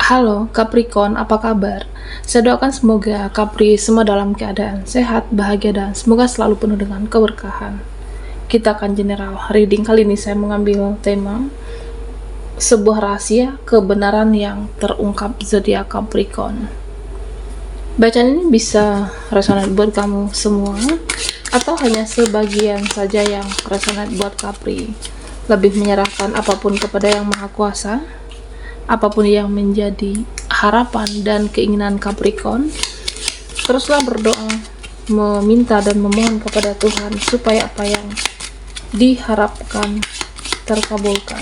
Halo Capricorn, apa kabar? Saya doakan semoga Capri semua dalam keadaan sehat, bahagia, dan semoga selalu penuh dengan keberkahan. Kita akan general reading. Kali ini saya mengambil tema sebuah rahasia kebenaran yang terungkap zodiak Capricorn. Bacaan ini bisa resonate buat kamu semua atau hanya sebagian saja yang resonate buat Capri. Lebih menyerahkan apapun kepada Yang Maha Kuasa, apapun yang menjadi harapan dan keinginan Capricorn. Teruslah berdoa, meminta dan memohon kepada Tuhan supaya apa yang diharapkan terkabulkan.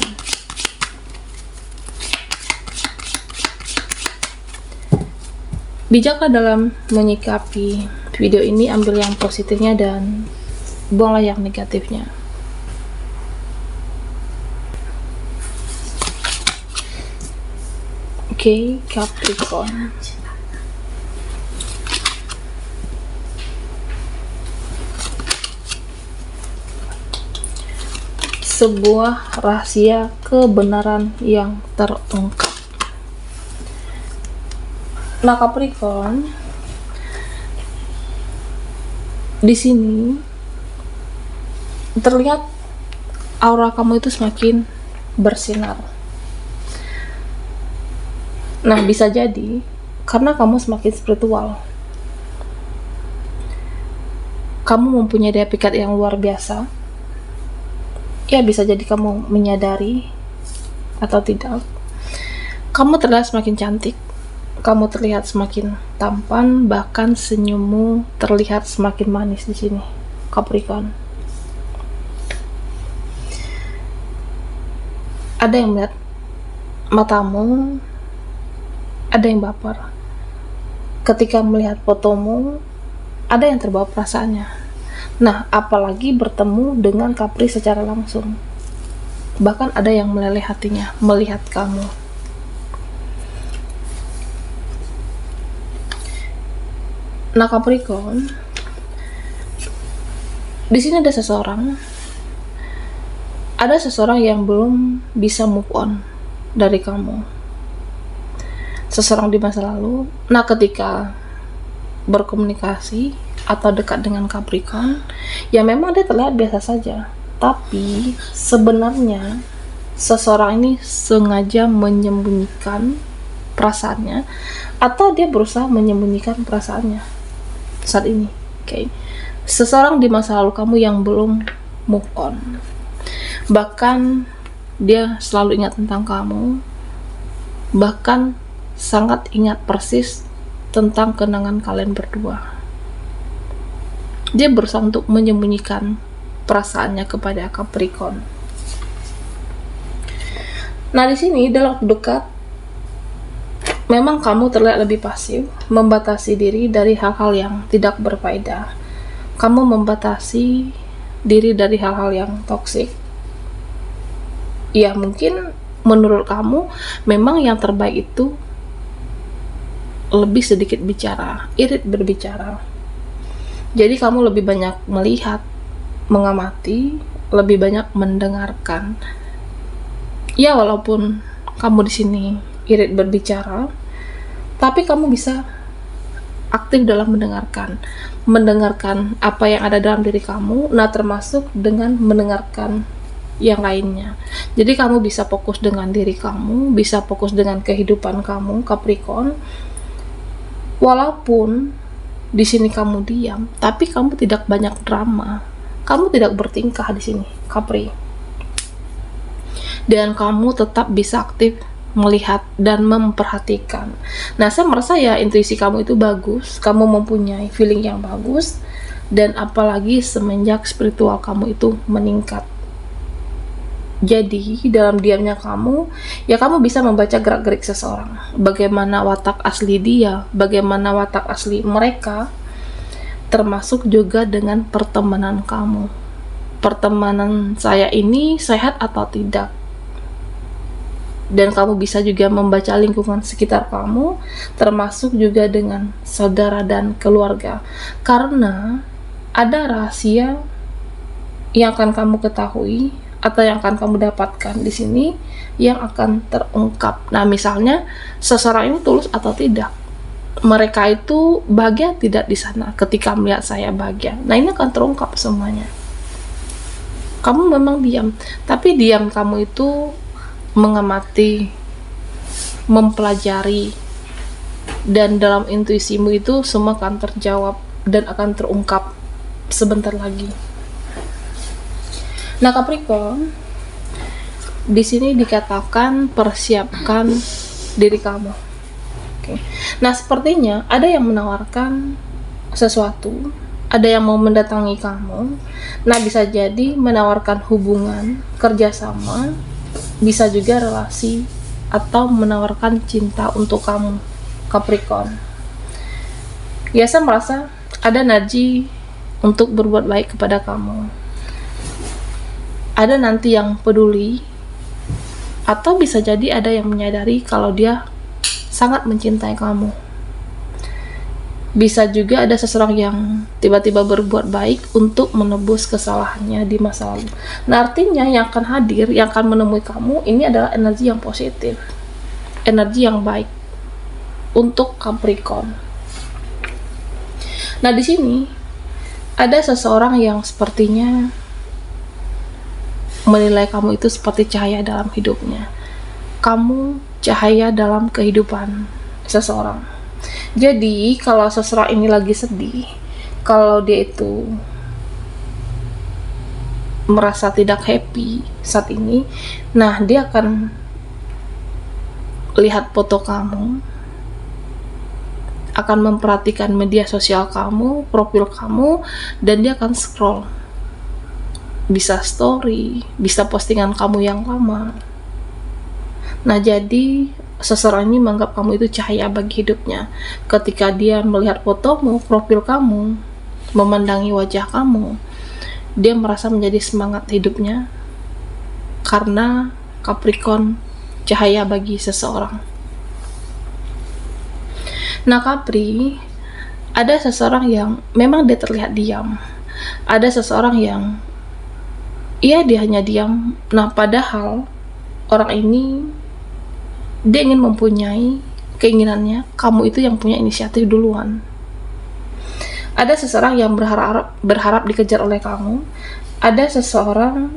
Bijaklah dalam menyikapi video ini, ambil yang positifnya dan buanglah yang negatifnya. Oke, Capricorn. Sebuah rahasia kebenaran yang terungkap. Nah, Capricorn, di sini terlihat aura kamu itu semakin bersinar. Nah, bisa jadi karena kamu semakin spiritual. Kamu mempunyai daya pikat yang luar biasa. Ya, bisa jadi kamu menyadari atau tidak. Kamu terlihat semakin cantik. Kamu terlihat semakin tampan, bahkan senyummu terlihat semakin manis di sini, Capricorn. Ada yang melihat matamu, ada yang baper. Ketika melihat fotomu, ada yang terbawa perasaannya. Nah, apalagi bertemu dengan Capri secara langsung. Bahkan ada yang meleleh hatinya melihat kamu. Nah, Capricorn, di sini ada seseorang yang belum bisa move on dari kamu. Seseorang di masa lalu. Nah, ketika berkomunikasi atau dekat dengan Capricorn, ya memang dia terlihat biasa saja, tapi sebenarnya seseorang ini sengaja menyembunyikan perasaannya, atau dia berusaha menyembunyikan perasaannya saat ini. Oke. Seseorang di masa lalu kamu yang belum move on, bahkan dia selalu ingat tentang kamu, bahkan sangat ingat persis tentang kenangan kalian berdua. Dia berusaha untuk menyembunyikan perasaannya kepada Capricorn. Nah, di sini dalam waktu dekat memang kamu terlihat lebih pasif, membatasi diri dari hal-hal yang tidak berfaedah. Kamu membatasi diri dari hal-hal yang toksik. Ya, mungkin menurut kamu memang yang terbaik itu lebih sedikit bicara, irit berbicara. Jadi kamu lebih banyak melihat, mengamati, lebih banyak mendengarkan. Ya, walaupun kamu di sini irit berbicara, tapi kamu bisa aktif dalam mendengarkan apa yang ada dalam diri kamu. Nah, termasuk dengan mendengarkan yang lainnya. Jadi kamu bisa fokus dengan diri kamu, bisa fokus dengan kehidupan kamu, Capricorn. Walaupun di sini kamu diam, tapi kamu tidak banyak drama. Kamu tidak bertingkah di sini, Capri. Dan kamu tetap bisa aktif melihat dan memperhatikan. Nah, saya merasa ya intuisi kamu itu bagus. Kamu mempunyai feeling yang bagus, dan apalagi semenjak spiritual kamu itu meningkat. Jadi dalam diamnya kamu, ya kamu bisa membaca gerak-gerik seseorang, bagaimana watak asli dia, bagaimana watak asli mereka, termasuk juga dengan pertemanan kamu. Pertemanan saya ini sehat atau tidak? Dan kamu bisa juga membaca lingkungan sekitar kamu, termasuk juga dengan saudara dan keluarga. Karena ada rahasia yang akan kamu ketahui, atau yang akan kamu dapatkan di sini yang akan terungkap. Nah, misalnya seseorang ini tulus atau tidak, mereka itu bahagia tidak di sana ketika melihat saya bahagia. Nah, ini akan terungkap semuanya. Kamu memang diam, tapi diam kamu itu mengamati, mempelajari, dan dalam intuisimu itu semua akan terjawab dan akan terungkap sebentar lagi. Nah, Capricorn, di sini dikatakan persiapkan diri kamu. Oke. Nah, sepertinya ada yang menawarkan sesuatu, ada yang mau mendatangi kamu. Nah, bisa jadi menawarkan hubungan, kerjasama, bisa juga relasi, atau menawarkan cinta untuk kamu, Capricorn. Ya, saya merasa ada energi untuk berbuat baik kepada kamu. Ada nanti yang peduli, atau bisa jadi ada yang menyadari kalau dia sangat mencintai kamu. Bisa juga ada seseorang yang tiba-tiba berbuat baik untuk menebus kesalahannya di masa lalu. Nah, artinya yang akan hadir, yang akan menemui kamu, ini adalah energi yang positif, energi yang baik untuk Capricorn. Nah, di sini ada seseorang yang sepertinya menilai kamu itu seperti cahaya dalam hidupnya. Kamu cahaya dalam kehidupan seseorang. Jadi kalau seseorang ini lagi sedih, kalau dia itu merasa tidak happy saat ini, nah dia akan lihat foto kamu, akan memperhatikan media sosial kamu, profil kamu, dan dia akan scroll. Bisa story, bisa postingan kamu yang lama. Nah, jadi seseorang ini menganggap kamu itu cahaya bagi hidupnya. Ketika dia melihat fotomu, profil kamu, memandangi wajah kamu, dia merasa menjadi semangat hidupnya karena Capricorn cahaya bagi seseorang. Nah, Capri, ada seseorang yang memang dia terlihat diam. Ada seseorang yang dia hanya diam. Nah, padahal orang ini dia ingin mempunyai keinginannya, kamu itu yang punya inisiatif duluan. Ada seseorang yang berharap dikejar oleh kamu. Ada seseorang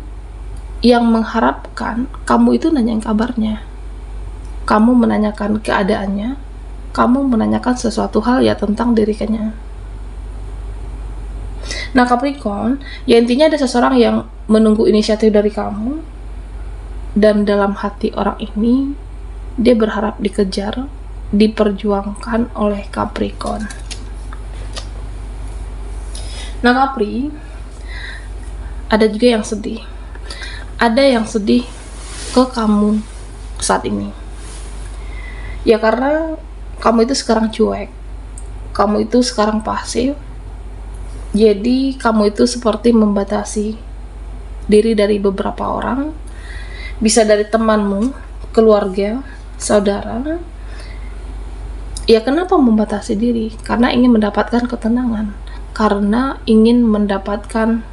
yang mengharapkan kamu itu nanyain kabarnya. Kamu menanyakan keadaannya, kamu menanyakan sesuatu hal ya tentang dirinya. Nah, Capricorn, ya intinya ada seseorang yang menunggu inisiatif dari kamu, dan dalam hati orang ini dia berharap dikejar, diperjuangkan oleh Capricorn. Nah, Capri, ada juga yang sedih. Ada yang sedih ke kamu saat ini. Ya karena kamu itu sekarang cuek. Kamu itu sekarang pasif. Jadi kamu itu seperti membatasi diri dari beberapa orang. Bisa dari temanmu, keluarga, saudara. Ya kenapa membatasi diri? Karena ingin mendapatkan ketenangan, karena ingin mendapatkan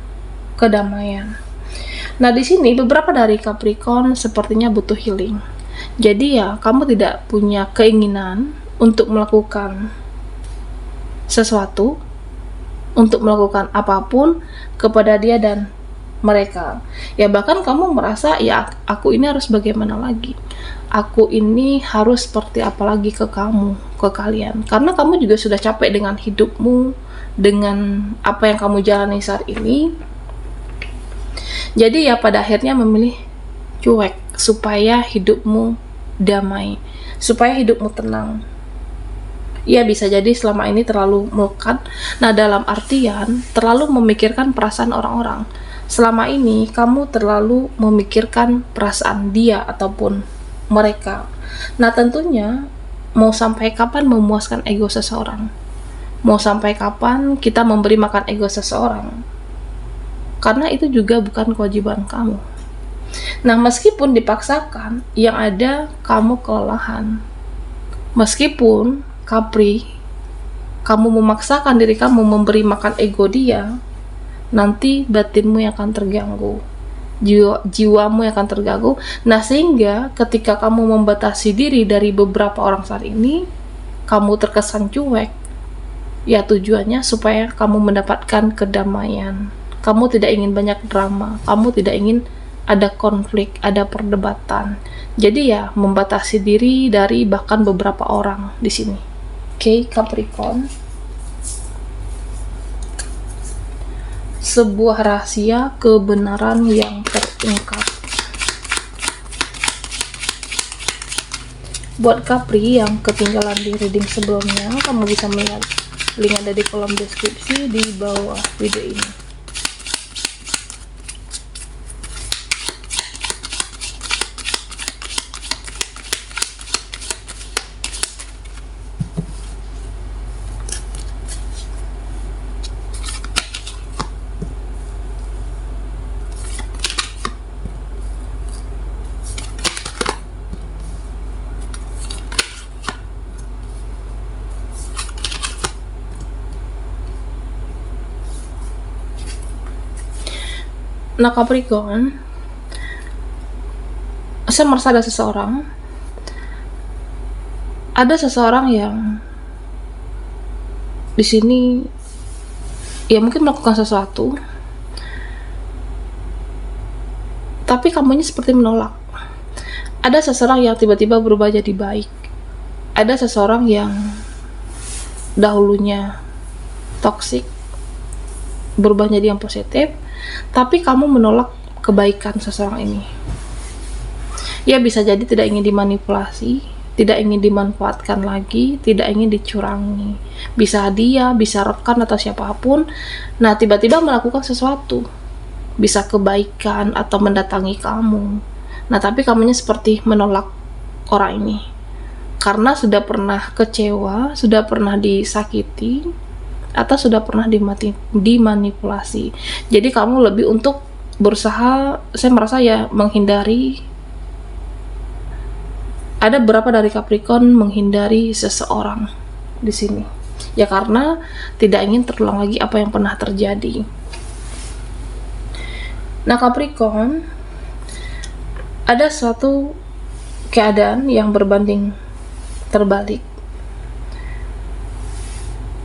kedamaian. Nah, di sini beberapa dari Capricorn sepertinya butuh healing. Jadi ya kamu tidak punya keinginan untuk melakukan sesuatu, untuk melakukan apapun kepada dia dan mereka. Ya bahkan kamu merasa ya aku ini harus bagaimana lagi, aku ini harus seperti apa lagi ke kamu, ke kalian, karena kamu juga sudah capek dengan hidupmu, dengan apa yang kamu jalani saat ini. Jadi ya pada akhirnya memilih cuek supaya hidupmu damai, supaya hidupmu tenang. Ya bisa jadi selama ini terlalu melekat. Nah, dalam artian terlalu memikirkan perasaan orang-orang. Selama ini kamu terlalu memikirkan perasaan dia ataupun mereka. Nah, tentunya mau sampai kapan memuaskan ego seseorang? Mau sampai kapan kita memberi makan ego seseorang? Karena itu juga bukan kewajiban kamu. Nah, meskipun dipaksakan, yang ada kamu kelelahan. Meskipun Capri, kamu memaksakan diri kamu memberi makan ego dia, nanti batinmu yang akan terganggu. jiwamu yang akan terganggu. Nah, sehingga ketika kamu membatasi diri dari beberapa orang saat ini, kamu terkesan cuek. Ya, tujuannya supaya kamu mendapatkan kedamaian. Kamu tidak ingin banyak drama, kamu tidak ingin ada konflik, ada perdebatan. Jadi ya, membatasi diri dari bahkan beberapa orang di sini. Oke, Capricorn. Sebuah rahasia kebenaran yang terungkap. Buat Capri yang ketinggalan di reading sebelumnya, kamu bisa melihat link ada di kolom deskripsi di bawah video ini. Nah, Capricorn, saya merasa ada seseorang yang di sini ya mungkin melakukan sesuatu, tapi kamunya seperti menolak. Ada seseorang yang tiba-tiba berubah jadi baik. Ada seseorang yang dahulunya toksik berubah jadi yang positif, tapi kamu menolak kebaikan seseorang ini. Ya, bisa jadi tidak ingin dimanipulasi, tidak ingin dimanfaatkan lagi, tidak ingin dicurangi. Bisa dia, bisa rekan atau siapapun. Nah, tiba-tiba melakukan sesuatu, bisa kebaikan atau mendatangi kamu. Nah, tapi kamunya seperti menolak orang ini karena sudah pernah kecewa, sudah pernah disakiti, atau sudah pernah dimanipulasi. Jadi kamu lebih untuk berusaha, saya merasa ya, menghindari. Ada beberapa dari Capricorn menghindari seseorang di sini. Ya karena tidak ingin terulang lagi apa yang pernah terjadi. Nah, Capricorn, ada suatu keadaan yang berbanding terbalik.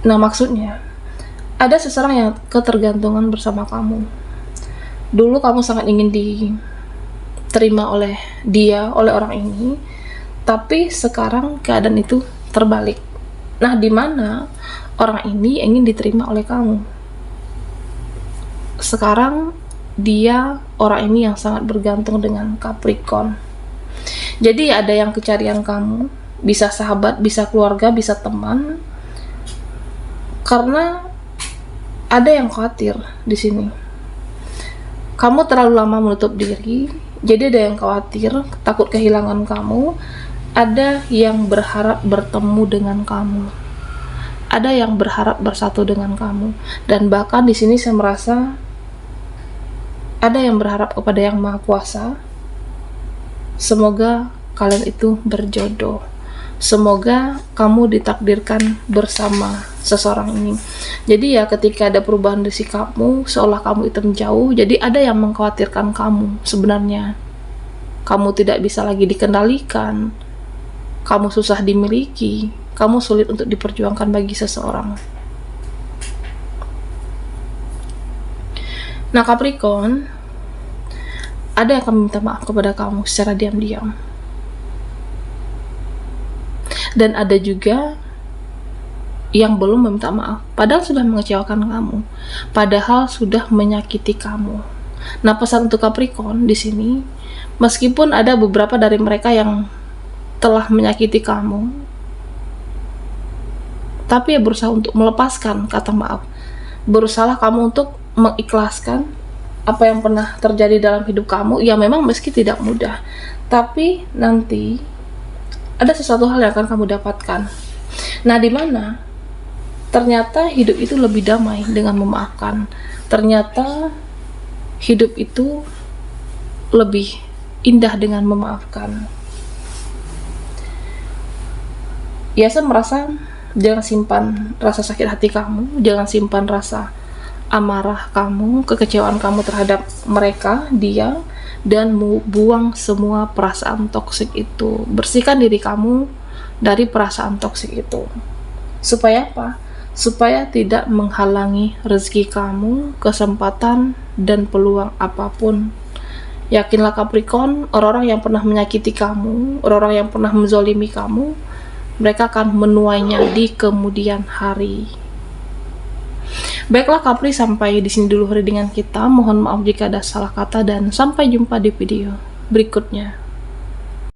Nah, maksudnya ada seseorang yang ketergantungan bersama kamu. Dulu kamu sangat ingin diterima oleh dia, oleh orang ini, tapi sekarang keadaan itu terbalik. Nah, di mana orang ini ingin diterima oleh kamu. Sekarang dia, orang ini yang sangat bergantung dengan Capricorn. Jadi ada yang kecarian kamu, bisa sahabat, bisa keluarga, bisa teman. Karena ada yang khawatir di sini. Kamu terlalu lama menutup diri, jadi ada yang khawatir, takut kehilangan kamu. Ada yang berharap bertemu dengan kamu. Ada yang berharap bersatu dengan kamu. Dan bahkan di sini saya merasa ada yang berharap kepada Yang Maha Kuasa. Semoga kalian itu berjodoh. Semoga kamu ditakdirkan bersama seseorang ini. Jadi ya, ketika ada perubahan di sikapmu, seolah kamu itu menjauh, jadi ada yang mengkhawatirkan kamu. Sebenarnya kamu tidak bisa lagi dikendalikan, kamu susah dimiliki, kamu sulit untuk diperjuangkan bagi seseorang. Nah, Capricorn, ada yang akan minta maaf kepada kamu secara diam-diam. Dan ada juga yang belum meminta maaf, padahal sudah mengecewakan kamu, padahal sudah menyakiti kamu. Nah, pesan untuk Capricorn di sini, meskipun ada beberapa dari mereka yang telah menyakiti kamu, tapi ya berusaha untuk melepaskan kata maaf. Berusaha kamu untuk mengikhlaskan apa yang pernah terjadi dalam hidup kamu. Ya memang meski tidak mudah, tapi nanti ada sesuatu hal yang akan kamu dapatkan. Nah, di mana ternyata hidup itu lebih damai dengan memaafkan. Ternyata hidup itu lebih indah dengan memaafkan. Ya, saya merasa jangan simpan rasa sakit hati kamu, jangan simpan rasa amarah kamu, kekecewaan kamu terhadap mereka, dia, dan buang semua perasaan toksik itu. Bersihkan diri kamu dari perasaan toksik itu. Supaya apa? Supaya tidak menghalangi rezeki kamu, kesempatan, dan peluang apapun. Yakinlah Capricorn, orang-orang yang pernah menyakiti kamu, orang-orang yang pernah menzolimi kamu, mereka akan menuainya di kemudian hari. Baiklah Capri, sampai di sini dulu readingan kita. Mohon maaf jika ada salah kata dan sampai jumpa di video berikutnya.